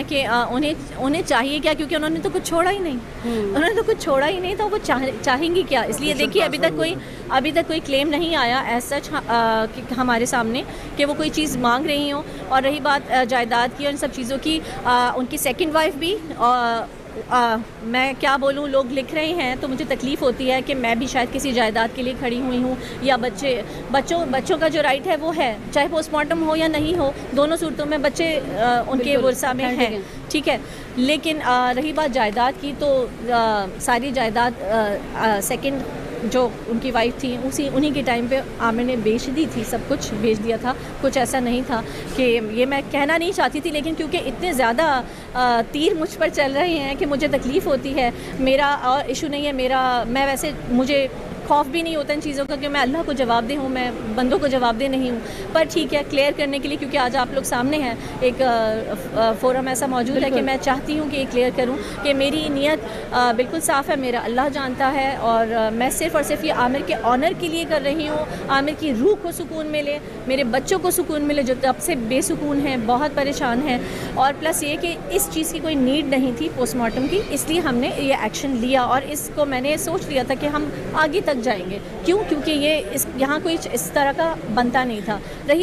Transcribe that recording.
कि उन्हें चाहिए क्या, क्योंकि उन्होंने तो कुछ छोड़ा ही नहीं। उन्होंने तो कुछ छोड़ा ही नहीं, तो वो चाहेंगी क्या। इसलिए देखिए अभी तक कोई क्लेम नहीं आया एज सच हमारे सामने कि वो कोई चीज़ मांग रही हो। और रही बात जायदाद की और इन सब चीज़ों की, उनकी सेकंड वाइफ भी मैं क्या बोलूँ, लोग लिख रहे हैं तो मुझे तकलीफ़ होती है कि मैं भी शायद किसी जायदाद के लिए खड़ी हुई हूँ, या बच्चों का जो राइट है वो है, चाहे पोस्टमार्टम हो या नहीं हो, दोनों सूरतों में बच्चे उनके वर्सा में हैं, ठीक है। लेकिन रही बात जायदाद की, तो सारी जायदाद सेकंड जो उनकी वाइफ थी उन्हीं के टाइम पे आमिर ने बेच दी थी, सब कुछ बेच दिया था। कुछ ऐसा नहीं था कि, ये मैं कहना नहीं चाहती थी, लेकिन क्योंकि इतने ज़्यादा तीर मुझ पर चल रहे हैं कि मुझे तकलीफ़ होती है। मेरा और इशू नहीं है, मैं वैसे मुझे खौफ भी नहीं होता इन चीज़ों का कि मैं अल्लाह को जवाब दे हूँ, मैं बंदों को जवाब दे नहीं हूँ। पर ठीक है, क्लियर करने के लिए, क्योंकि आज आप लोग सामने हैं, एक फ़ोरम ऐसा मौजूद है कि मैं चाहती हूँ कि ये क्लियर करूँ कि मेरी नीयत बिल्कुल साफ़ है, मेरा अल्लाह जानता है। और मैं सिर्फ़ और सिर्फ ये आमिर के ऑनर के लिए कर रही हूँ, आमिर की रूह को सुकून मिले, मेरे बच्चों को सुकून मिले जो तब से बेसुकून हैं, बहुत परेशान हैं। और प्लस ये कि इस चीज़ की कोई नीड नहीं थी पोस्टमार्टम की, इसलिए हमने ये एक्शन लिया। और इसको मैंने सोच लिया था कि हम आगे तक जाएंगे। क्यों? क्योंकि ये यहाँ कोई इस तरह का बनता नहीं था। रही